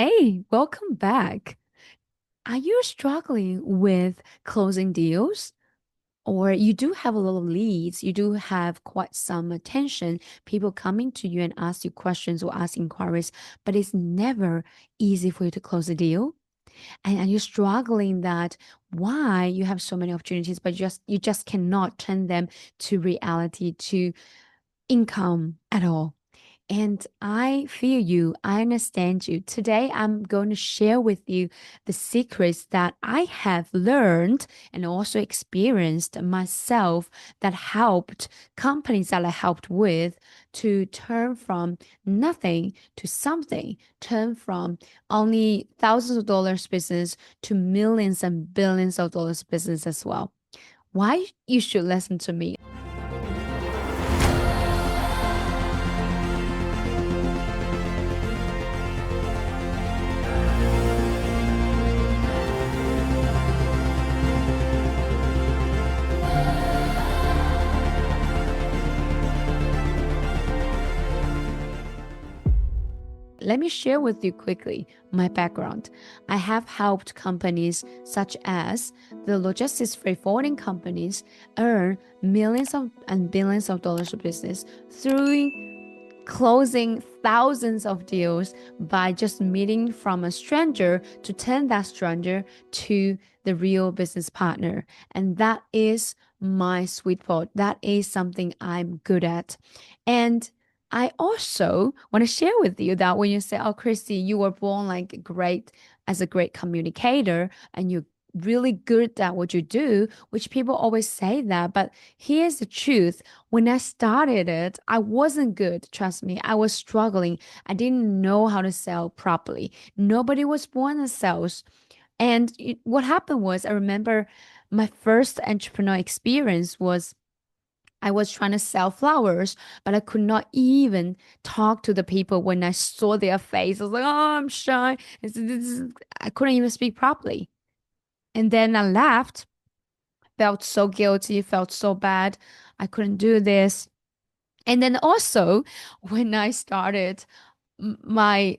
Hey, welcome back. Are you struggling with closing deals? Or you do have a lot of leads, you do have quite some attention, people coming to you and ask you questions or ask inquiries, but it's never easy for you to close a deal. And you're struggling that why you have so many opportunities, but you just cannot turn them to reality, to income at all. And I feel you. I understand you. Today, I'm going to share with you the secrets that I have learned and also experienced myself that helped companies that I helped with to turn from nothing to something, turn from only thousands of dollars business to millions and billions of dollars business as well. Why you should listen to me? Let me share with you quickly my background. I have helped companies such as the logistics freight forwarding companies earn millions of and billions of dollars of business through closing thousands of deals by just meeting from a stranger to turn that stranger to the real business partner. And that is my sweet spot. That is something I'm good at. And I also want to share with you that when you say, oh, Kristy, you were born like great as a great communicator and you're really good at what you do, which people always say that. But here's the truth. When I started it, I wasn't good. Trust me, I was struggling. I didn't know how to sell properly. Nobody was born as sales. And what happened was, I remember my first entrepreneur experience was I was trying to sell flowers, but I could not even talk to the people when I saw their face. I was like, oh, I'm shy. I couldn't even speak properly. And then I left, felt so guilty, felt so bad. I couldn't do this. And then also, when I started my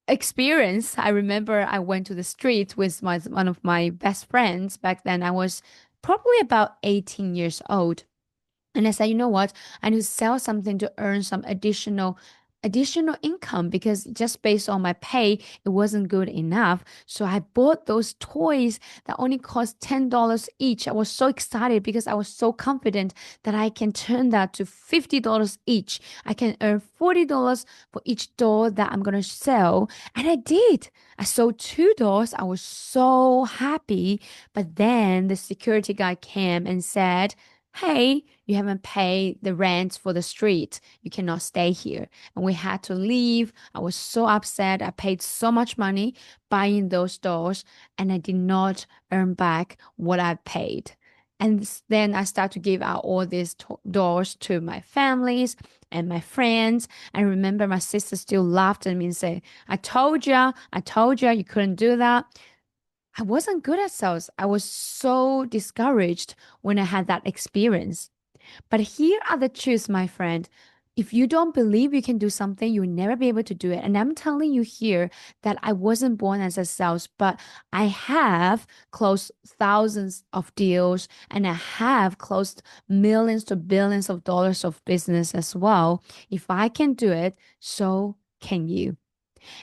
experience, I remember I went to the street with one of my best friends. Back then, I was probably about 18 years old. And I said, you know what? I need to sell something to earn some additional income because just based on my pay, it wasn't good enough. So I bought those toys that only cost $10 each. I was so excited because I was so confident that I can turn that to $50 each. I can earn $40 for each doll that I'm gonna sell. And I did. I sold two dolls. I was so happy. But then the security guy came and said, hey, you haven't paid the rent for the street. You cannot stay here. And we had to leave. I was so upset. I paid so much money buying those dolls, and I did not earn back what I paid. And then I started to give out all these dolls to my families and my friends. I remember my sister still laughed at me and said, I told you, you couldn't do that. I wasn't good at sales. I was so discouraged when I had that experience. But here are the truths, my friend. If you don't believe you can do something, you'll never be able to do it. And I'm telling you here that I wasn't born as a sales, but I have closed thousands of deals and I have closed millions to billions of dollars of business as well. If I can do it, so can you.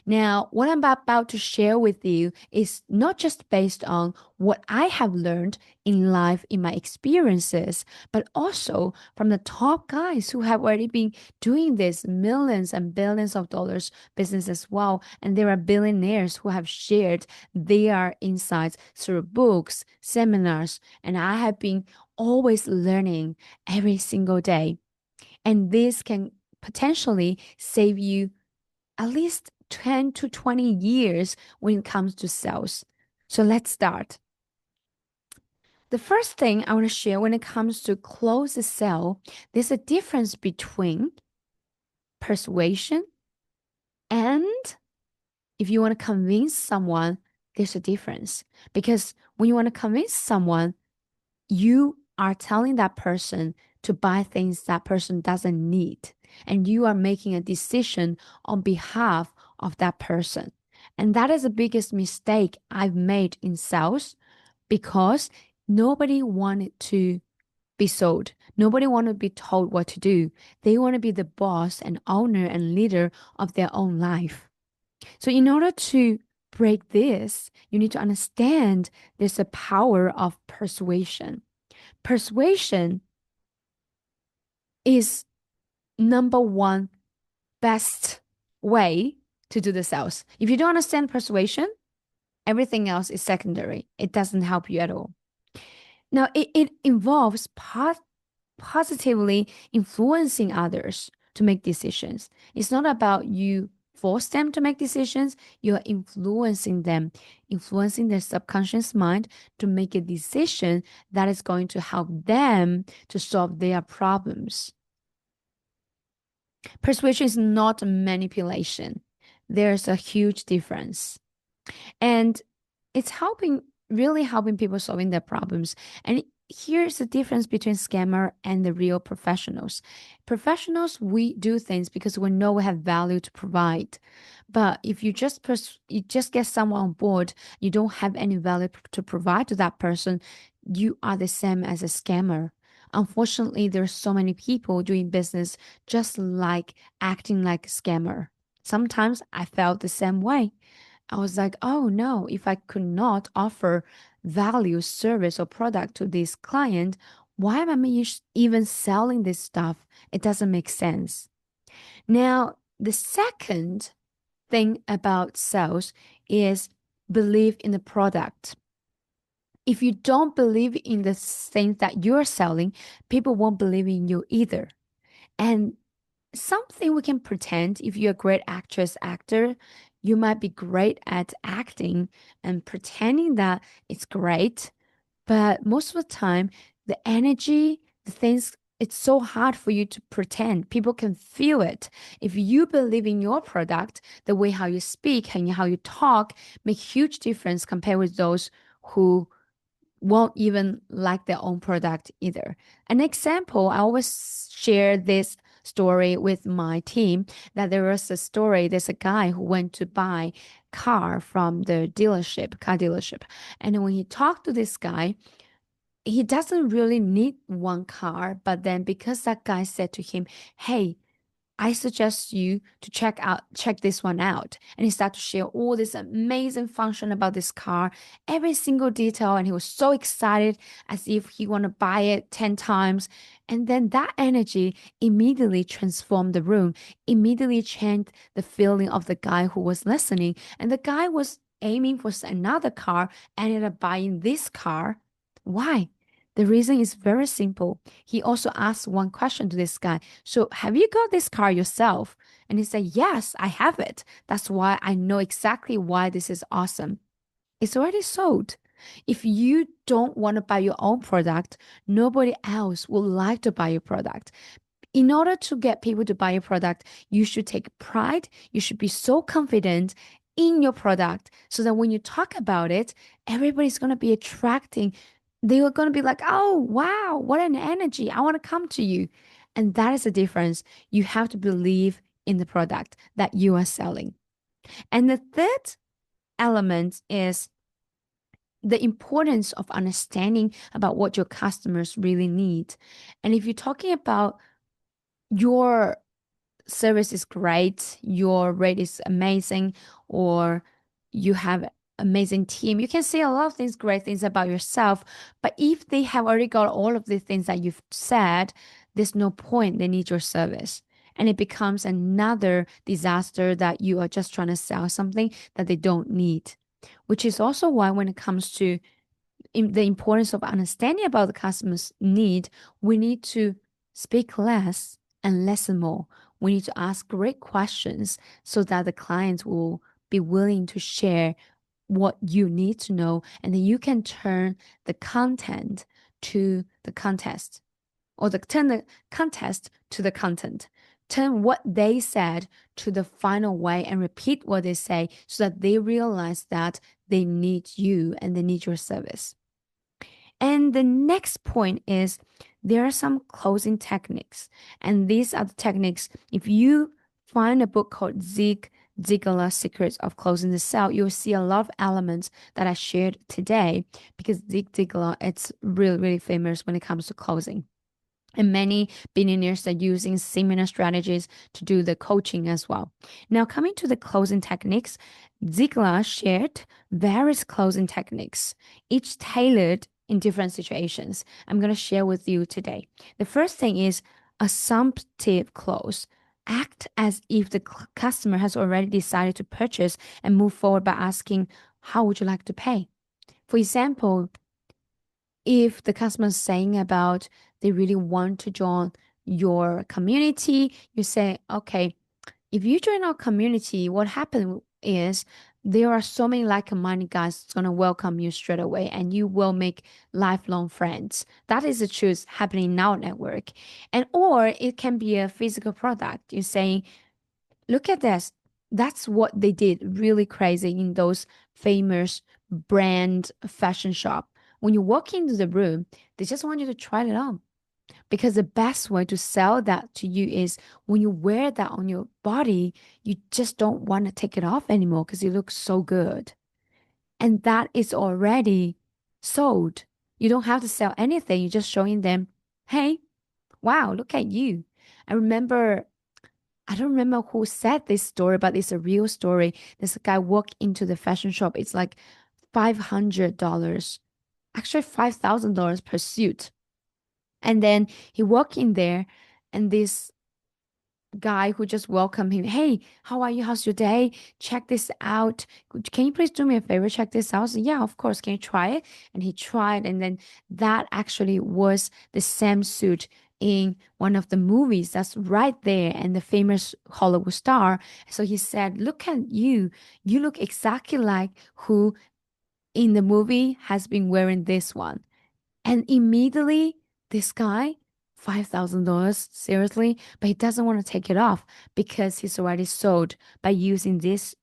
Now, what I'm about to share with you is not just based on what I have learned in life, in my experiences, but also from the top guys who have already been doing this millions and billions of dollars business as well. And there are billionaires who have shared their insights through books, seminars, and I have been always learning every single day. And this can potentially save you at least 10 to 20 years when it comes to sales. So let's start. The first thing I want to share when it comes to close a sale, there's a difference between persuasion and if you want to convince someone, there's a difference. Because when you want to convince someone, you are telling that person to buy things that person doesn't need. And you are making a decision on behalf of that person. And that is the biggest mistake I've made in sales because nobody wanted to be sold. Nobody wanted to be told what to do. They want to be the boss and owner and leader of their own life. So in order to break this, you need to understand there's a power of persuasion. Persuasion is number one best way to do the sales. If you don't understand persuasion, everything else is secondary. It doesn't help you at all. Now, it involves positively influencing others to make decisions. It's not about you force them to make decisions. You're influencing them, influencing their subconscious mind to make a decision that is going to help them to solve their problems. Persuasion is not manipulation. There's a huge difference. And it's really helping people solving their problems. And here's the difference between scammer and the real professionals. Professionals, we do things because we know we have value to provide. But if you just get someone on board, you don't have any value to provide to that person, you are the same as a scammer. Unfortunately, there's so many people doing business just like acting like a scammer. Sometimes I felt the same way. I was like, oh no, if I could not offer value, service, or product to this client, why am I even selling this stuff? It doesn't make sense. Now, the second thing about sales is believe in the product. If you don't believe in the things that you're selling, people won't believe in you either. And something we can pretend if you're a great actor, you might be great at acting and pretending that it's great. But most of the time, the energy, the things, it's so hard for you to pretend. People can feel it. If you believe in your product, the way how you speak and how you talk make huge difference compared with those who won't even like their own product either. An example, I always share this story with my team that there's a guy who went to buy car from the car dealership. And when he talked to this guy, he doesn't really need one car, but then because that guy said to him, hey, I suggest you to check this one out. And he started to share all this amazing function about this car, every single detail. And he was so excited as if he want to buy it 10 times. And then that energy immediately transformed the room, immediately changed the feeling of the guy who was listening. And the guy was aiming for another car, ended up buying this car. Why? The reason is very simple. He also asked one question to this guy. So, have you got this car yourself? And he said, yes, I have it. That's why I know exactly why this is awesome. It's already sold. If you don't want to buy your own product, nobody else would like to buy your product. In order to get people to buy your product, you should take pride. You should be so confident in your product so that when you talk about it, everybody's going to be attracting. They are going to be like, oh, wow, what an energy. I want to come to you. And that is the difference. You have to believe in the product that you are selling. And the third element is the importance of understanding about what your customers really need. And if you're talking about your service is great, your rate is amazing, or you have amazing team. You can say a lot of things, great things about yourself, but if they have already got all of the things that you've said, there's no point. They need your service. And it becomes another disaster that you are just trying to sell something that they don't need, which is also why when it comes to the importance of understanding about the customer's need, we need to speak less and listen more. We need to ask great questions so that the clients will be willing to share what you need to know, and then you can turn the content to the contest, or turn the contest to the content. Turn what they said to the final way and repeat what they say so that they realize that they need you and they need your service. And the next point is there are some closing techniques. And these are the techniques. If you find a book called Zig Ziegler's Secrets of Closing the Sale, you'll see a lot of elements that I shared today because Zig Ziglar, it's really, really famous when it comes to closing. And many billionaires are using similar strategies to do the coaching as well. Now, coming to the closing techniques, Ziegler shared various closing techniques, each tailored in different situations. I'm going to share with you today. The first thing is assumptive close. Act as if the customer has already decided to purchase and move forward by asking, how would you like to pay? For example, if the customer is saying about they really want to join your community, you say, okay, if you join our community, what happens is there are so many like-minded guys that's gonna welcome you straight away, and you will make lifelong friends. That is the truth happening in our network. And or it can be a physical product. You're saying, look at this. That's what they did really crazy in those famous brand fashion shop. When you walk into the room, they just want you to try it on. Because the best way to sell that to you is when you wear that on your body, you just don't want to take it off anymore because it looks so good. And that is already sold. You don't have to sell anything. You're just showing them, hey, wow, look at you. I remember I don't remember who said this story, but it's a real story. There's a guy walk into the fashion shop. It's like $500, actually $5,000 per suit. And then he walk in there, and this guy who just welcomed him, hey, how are you? How's your day? Check this out. Can you please do me a favor? Check this out. So, yeah, of course. Can you try it? And he tried, and then that actually was the same suit in one of the movies that's right there and the famous Hollywood star. So he said, look at you. You look exactly like who in the movie has been wearing this one. And immediately, this guy, $5,000, seriously, but he doesn't want to take it off because he's already sold by using this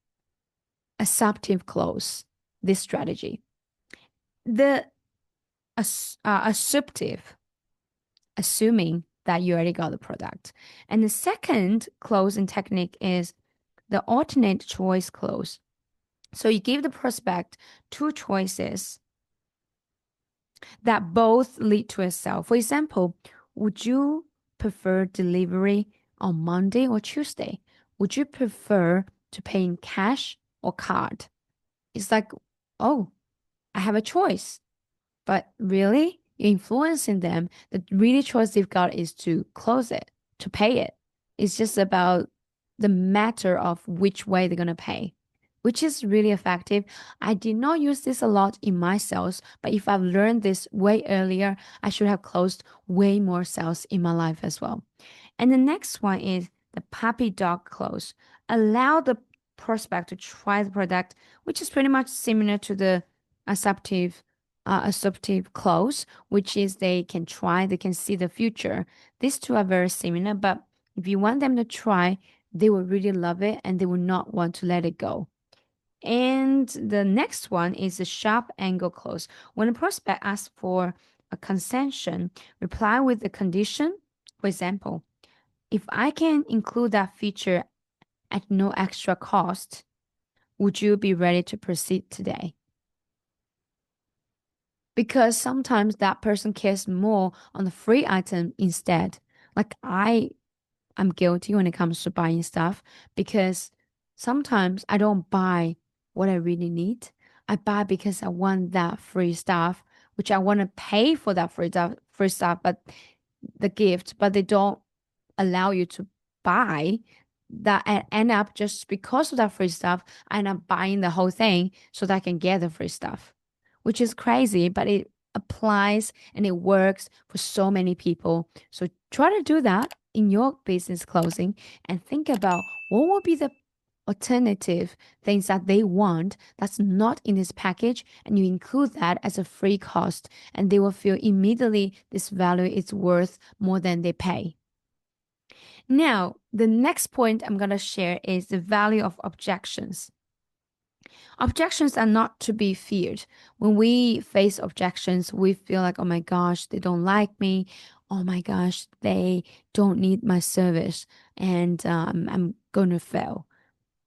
assumptive close, this strategy. The assumptive, assuming that you already got the product. And the second closing technique is the alternate choice close. So you give the prospect two choices that both lead to a sale. For example, would you prefer delivery on Monday or Tuesday? Would you prefer to pay in cash or card? It's like, oh, I have a choice. But really, you're influencing them. The really choice they've got is to close it, to pay it. It's just about the matter of which way they're going to pay, which is really effective. I did not use this a lot in my sales, but if I've learned this way earlier, I should have closed way more sales in my life as well. And the next one is the puppy dog close. Allow the prospect to try the product, which is pretty much similar to the assumptive assumptive close, which is they can try, they can see the future. These two are very similar, but if you want them to try, they will really love it and they will not want to let it go. And the next one is the sharp angle close. When a prospect asks for a concession, reply with the condition. For example, if I can include that feature at no extra cost, would you be ready to proceed today? Because sometimes that person cares more on the free item instead. Like I'm guilty when it comes to buying stuff because sometimes I don't buy what I really need. I buy because I want that free stuff, which I want to pay for that free stuff, but the gift, but they don't allow you to buy that and end up just because of that free stuff, I end up buying the whole thing so that I can get the free stuff, which is crazy, but it applies and it works for so many people. So try to do that in your business closing and think about what will be the alternative things that they want that's not in this package, and you include that as a free cost, and they will feel immediately this value is worth more than they pay. Now, the next point I'm going to share is the value of objections. Objections are not to be feared. When we face objections, we feel like, oh my gosh, they don't like me. Oh my gosh, they don't need my service and I'm going to fail.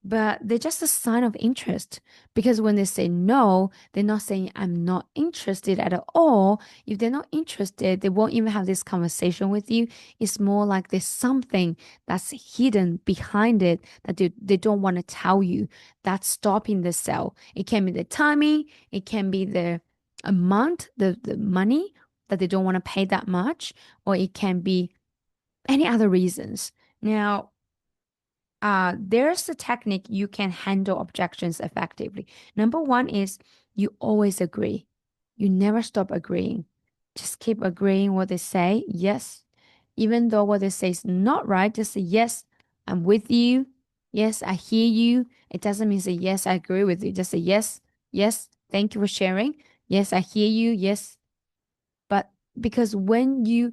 but they're just a sign of interest. Because when they say no, they're not saying I'm not interested at all. If they're not interested, they won't even have this conversation with you. It's more like there's something that's hidden behind it that they don't want to tell you, that's stopping the sale. It can be the timing, it can be the amount, the money that they don't want to pay that much, or it can be any other reasons. Now, there's a technique you can handle objections effectively. Number one is you always agree. You never stop agreeing. Just keep agreeing what they say. Yes. Even though what they say is not right, just say, yes, I'm with you. Yes, I hear you. It doesn't mean say, yes, I agree with you. Just say, yes, yes, thank you for sharing. Yes, I hear you. Yes. But because when you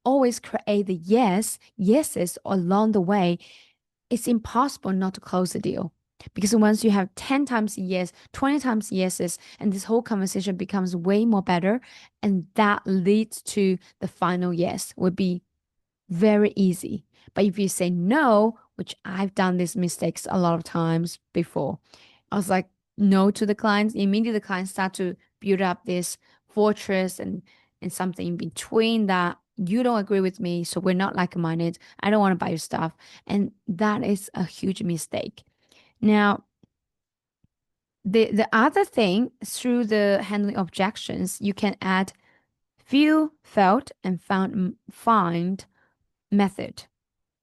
always create the yeses along the way, it's impossible not to close the deal. Because once you have 10 times yes, 20 times yeses, and this whole conversation becomes way more better, and that leads to the final yes, would be very easy. But if you say no, which I've done these mistakes a lot of times before, I was like no to the clients. Immediately the clients start to build up this fortress and something in between that you don't agree with me, so we're not like-minded. I don't want to buy your stuff. And that is a huge mistake. Now, the other thing through the handling objections, you can add feel, felt, and find method.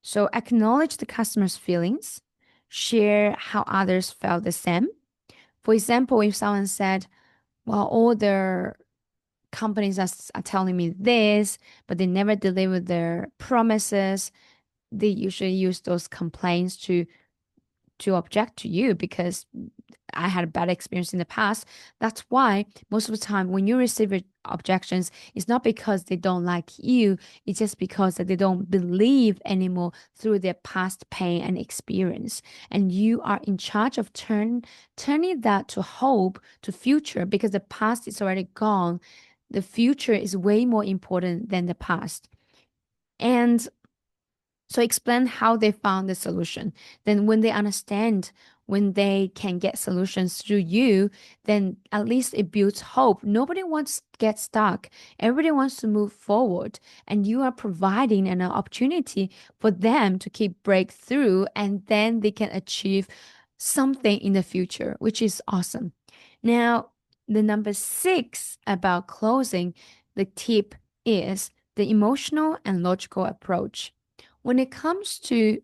So acknowledge the customer's feelings, share how others felt the same. For example, if someone said, well, all their companies are telling me this, but they never deliver their promises, they usually use those complaints to object to you because I had a bad experience in the past. That's why most of the time when you receive objections, it's not because they don't like you. It's just because that they don't believe anymore through their past pain and experience. And you are in charge of turning that to hope, to future, because the past is already gone. The future is way more important than the past. And so explain how they found the solution. Then when they understand, when they can get solutions through you, then at least it builds hope. Nobody wants to get stuck. Everybody wants to move forward. And you are providing an opportunity for them to keep breakthrough, and then they can achieve something in the future, which is awesome. Now, the number 6 about closing, the tip is the emotional and logical approach. When it comes to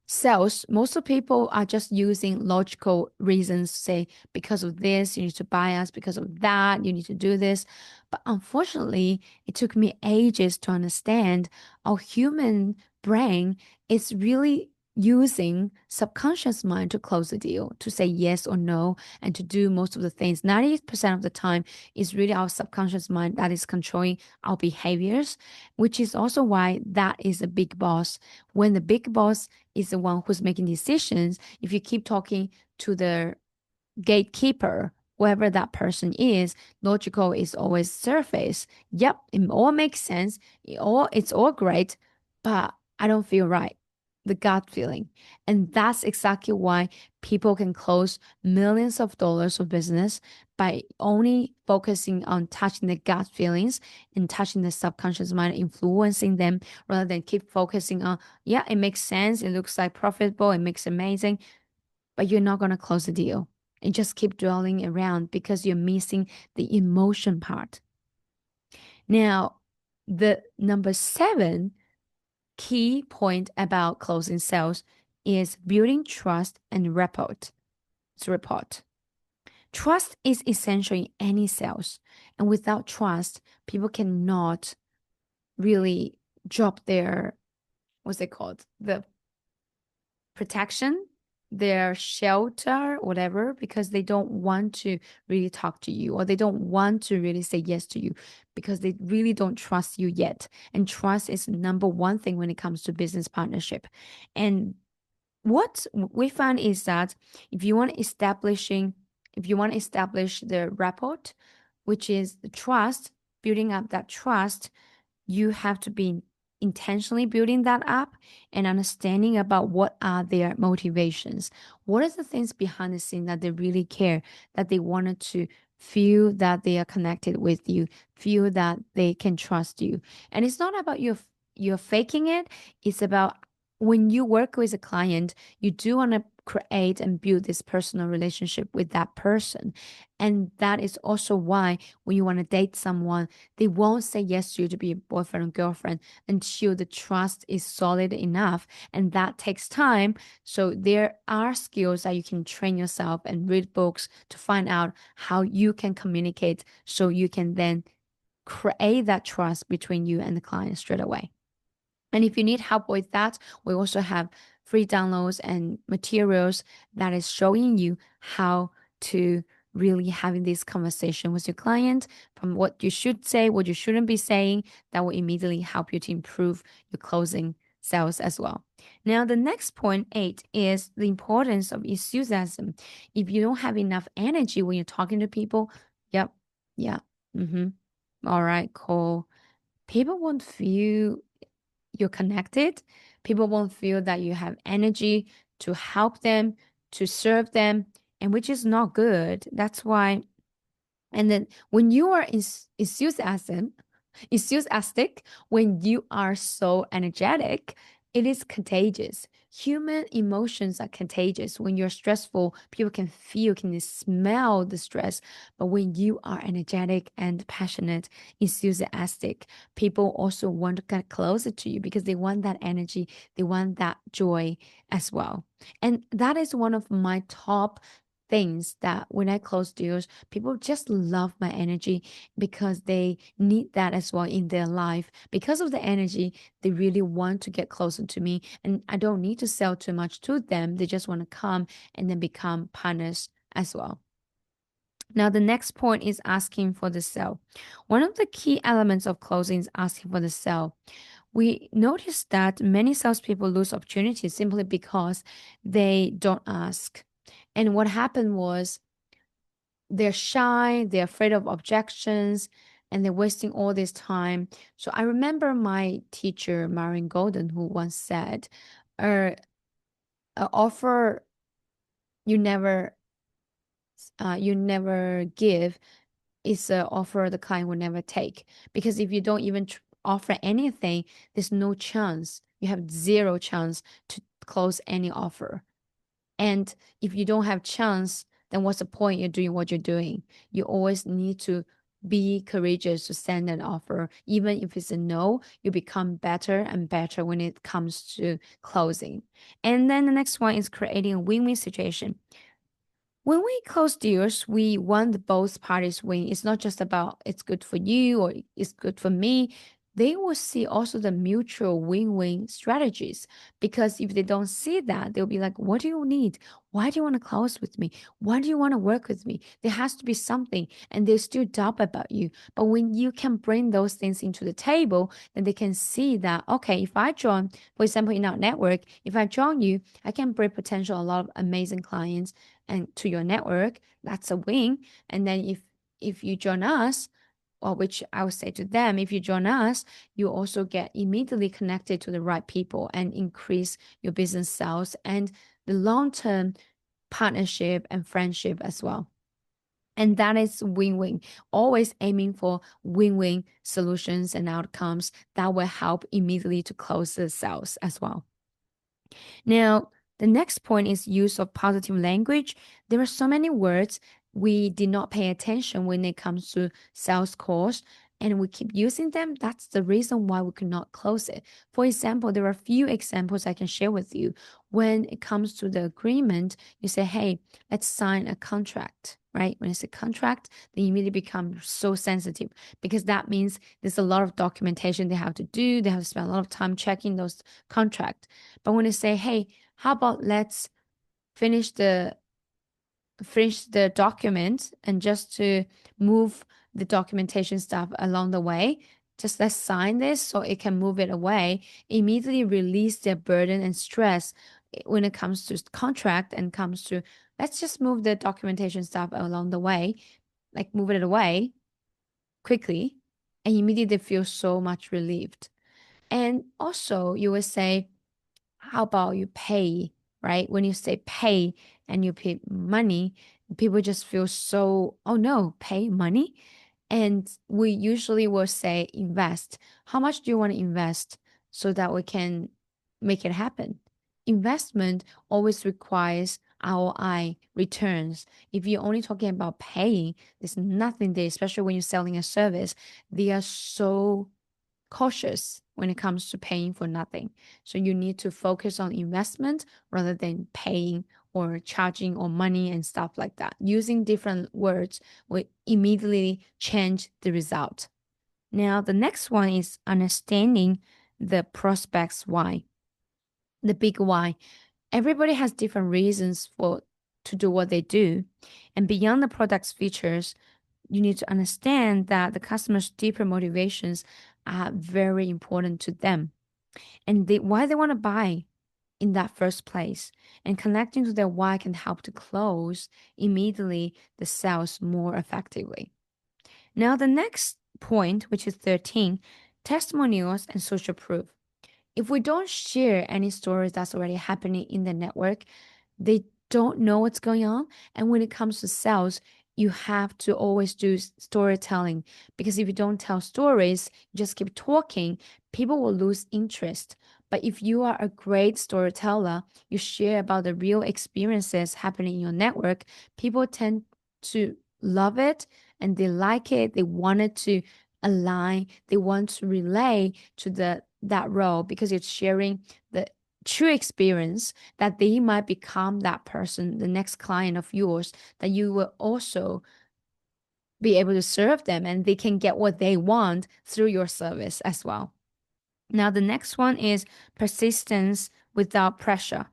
sales, most of people are just using logical reasons to say, because of this, you need to buy us, because of that, you need to do this. But unfortunately, it took me ages to understand our human brain is really using subconscious mind to close the deal, to say yes or no, and to do most of the things. 90% of the time is really our subconscious mind that is controlling our behaviors, which is also why that is a big boss. When the big boss is the one who's making decisions, if you keep talking to the gatekeeper, whoever that person is, logical is always surface. Yep, it all makes sense. It's all great, but I don't feel right. The gut feeling. And that's exactly why people can close millions of dollars of business by only focusing on touching the gut feelings and touching the subconscious mind, influencing them rather than keep focusing on, yeah, it makes sense. It looks like profitable. It makes amazing, but you're not going to close the deal and just keep dwelling around because you're missing the emotion part. Now, the number 7 key point about closing sales is building trust and rapport. Trust is essential in any sales. And without trust, people cannot really drop their, what's it called? The protection, their shelter, whatever, because they don't want to really talk to you, or they don't want to really say yes to you because they really don't trust you yet. And trust is number one thing when it comes to business partnership. And what we found is that if you want to establish the rapport, which is the trust, building up that trust, you have to be intentionally building that up and understanding about what are their motivations. What are the things behind the scene that they really care, that they wanted to feel that they are connected with you, feel that they can trust you. And it's not about you're faking it. It's about when you work with a client, you do want to create and build this personal relationship with that person. And that is also why when you want to date someone, they won't say yes to you to be a boyfriend or girlfriend until the trust is solid enough. And that takes time. So there are skills that you can train yourself and read books to find out how you can communicate so you can then create that trust between you and the client straight away. And if you need help with that, we also have free downloads and materials that is showing you how to really having this conversation with your client from what you should say, what you shouldn't be saying, that will immediately help you to improve your closing sales as well. Now, the next point 8 is the importance of enthusiasm. If you don't have enough energy when you're talking to people, yep, yeah, mm-hmm. All right, cool. People won't feel you're connected. People won't feel that you have energy to help them, to serve them, and which is not good. That's why. And then when you are enthusiastic, when you are so energetic, it is contagious. Human emotions are contagious. When you're stressful, people can feel, can smell the stress. But when you are energetic and passionate, enthusiastic, people also want to get closer to you because they want that energy, they want that joy as well. And that is one of my top things that when I close deals, people just love my energy because they need that as well in their life. Because of the energy, they really want to get closer to me. And I don't need to sell too much to them. They just want to come and then become partners as well. Now, the next point is asking for the sale. One of the key elements of closing is asking for the sale. We noticed that many salespeople lose opportunities simply because they don't ask. And what happened was they're shy, they're afraid of objections, and they're wasting all this time. So I remember my teacher, Marion Golden, who once said, "An offer you never give is an offer the client will never take. Because if you don't even offer anything, there's no chance. You have zero chance to close any offer. And if you don't have chance, then what's the point you're doing what you're doing? You always need to be courageous to send an offer. Even if it's a no, you become better and better when it comes to closing. And then the next one is creating a win-win situation. When we close deals, we want both parties win. It's not just about it's good for you or it's good for me. They will see also the mutual win-win strategies because if they don't see that, they'll be like, what do you need? Why do you want to close with me? Why do you want to work with me? There has to be something, and they still doubt about you. But when you can bring those things into the table, then they can see that, okay, if I join, for example, in our network, if I join you, I can bring potential a lot of amazing clients and to your network. That's a win. And then if you join us, or which I would say to them, if you join us, you also get immediately connected to the right people and increase your business sales and the long-term partnership and friendship as well. And that is win-win, always aiming for win-win solutions and outcomes that will help immediately to close the sales as well. Now, the next point is use of positive language. There are so many words we did not pay attention when it comes to sales calls, and we keep using them. That's the reason why we could not close it. For example, there are a few examples I can share with you. When it comes to the agreement, you say, hey, let's sign a contract, right? When it's a contract, they immediately become so sensitive because that means there's a lot of documentation they have to do. They have to spend a lot of time checking those contracts. But when they say, hey, how about let's finish the document and just to move the documentation stuff along the way, just let's sign this so it can move it away, immediately release their burden and stress when it comes to contract and comes to let's just move the documentation stuff along the way, like move it away quickly, and immediately they feel so much relieved. And also you will say, how about you pay, right? When you say pay and you pay money, people just feel so, oh no, pay money. And we usually will say invest. How much do you want to invest so that we can make it happen? Investment always requires ROI, returns. If you're only talking about paying, there's nothing there, especially when you're selling a service. They are so cautious when it comes to paying for nothing. So you need to focus on investment rather than paying or charging or money and stuff like that. Using different words will immediately change the result. Now, the next one is understanding the prospect's why, the big why. Everybody has different reasons for to do what they do. And beyond the product's features, you need to understand that the customer's deeper motivations are very important to them and why they want to buy in that first place. And connecting to their why can help to close immediately the sales more effectively. Now, the next point, which is 13, testimonials and social proof. If we don't share any stories that's already happening in the network, they don't know what's going on. And when it comes to sales, you have to always do storytelling, because if you don't tell stories, you just keep talking, people will lose interest. But if you are a great storyteller, you share about the real experiences happening in your network, people tend to love it and they like it. They want it to align, they want to relay to that role because it's sharing the true experience that they might become that person, the next client of yours, that you will also be able to serve them and they can get what they want through your service as well. Now, the next one is persistence without pressure.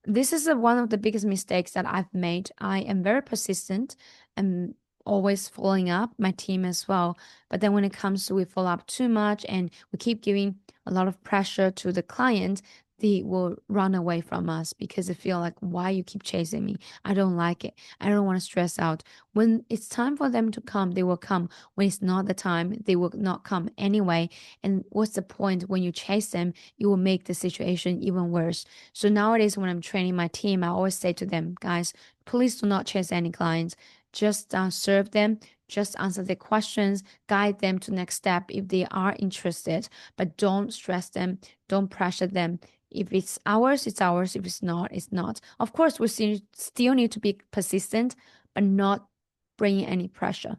This is one of the biggest mistakes that I've made. I am very persistent and always following up my team as well. But then when it comes to we follow up too much and we keep giving a lot of pressure to the client, they will run away from us because they feel like, why you keep chasing me? I don't like it. I don't want to stress out. When it's time for them to come, they will come. When it's not the time, they will not come anyway. And what's the point when you chase them? It will make the situation even worse. So nowadays, when I'm training my team, I always say to them, guys, please do not chase any clients. Just serve them, just answer their questions, guide them to next step if they are interested, but don't stress them, don't pressure them. If it's ours, it's ours. If it's not, it's not. Of course, we still need to be persistent, but not bringing any pressure.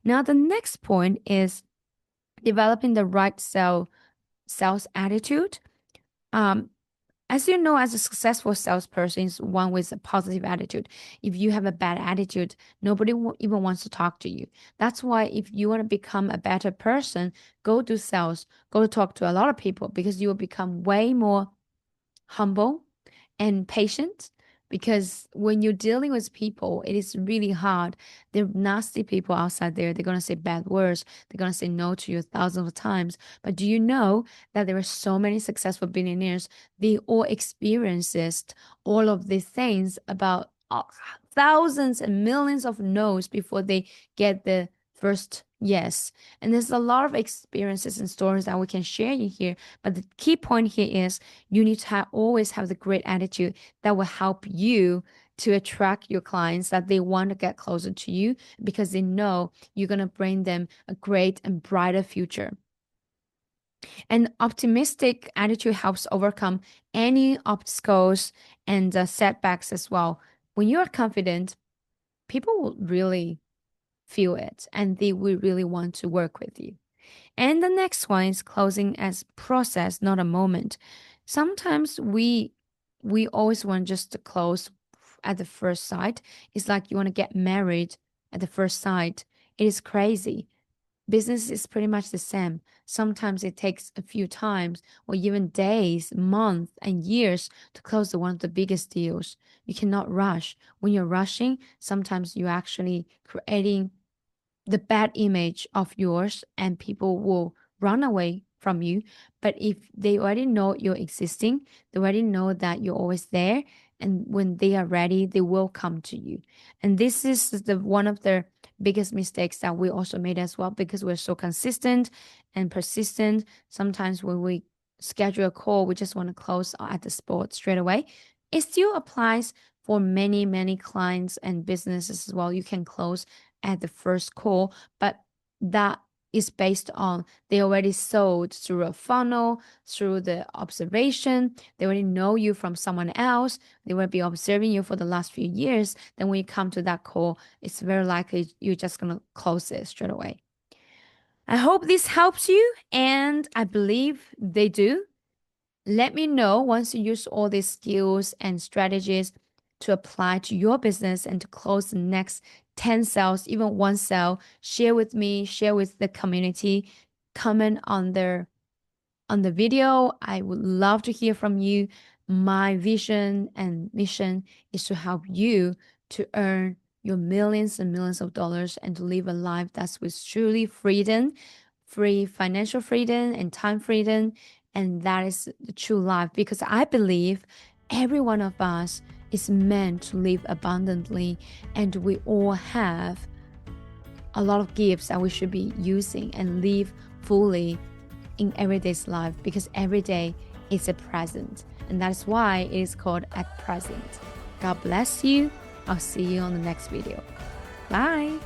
Now, the next point is developing the right sales attitude. As you know, as a successful salesperson is one with a positive attitude. If you have a bad attitude, nobody even wants to talk to you. That's why if you want to become a better person, go do sales, go talk to a lot of people, because you will become way more humble and patient, because when you're dealing with people, it is really hard. There are nasty people outside there. They're going to say bad words. They're going to say no to you thousands of times. But do you know that there are so many successful billionaires? They all experienced all of these things about thousands and millions of no's before they get the first yes. And there's a lot of experiences and stories that we can share in here. But the key point here is you need to always have the great attitude that will help you to attract your clients, that they want to get closer to you because they know you're going to bring them a great and brighter future. An optimistic attitude helps overcome any obstacles and setbacks as well. When you are confident, people will really feel it and they will really want to work with you. And the next one is closing as process, not a moment. Sometimes we always want just to close at the first sight. It's like you want to get married at the first sight. It is crazy. Business is pretty much the same. Sometimes it takes a few times or even days, months, and years to close one of the biggest deals. You cannot rush. When you're rushing, sometimes you're actually creating the bad image of yours and people will run away from you. But if they already know you're existing, they already know that you're always there, and when they are ready, they will come to you. And this is one of the biggest mistakes that we also made as well, because we're so consistent and persistent. Sometimes when we schedule a call, we just want to close at the spot straight away. It still applies for many, many clients and businesses as well. You can close at the first call, but that is based on they already sold through a funnel, through the observation. They already know you from someone else. They will be observing you for the last few years. Then when you come to that call, it's very likely you're just going to close it straight away. I hope this helps you, and I believe they do. Let me know once you use all these skills and strategies to apply to your business and to close the next 10 sales, even one sale. Share with me, share with the community, comment on the video. I would love to hear from you. My vision and mission is to help you to earn your millions and millions of dollars and to live a life that's with truly freedom, free financial freedom and time freedom. And that is the true life, because I believe every one of us is meant to live abundantly, and we all have a lot of gifts that we should be using and live fully in everyday's life, because every day is a present, and that's why it is called at present. God bless you. I'll see you on the next video. Bye.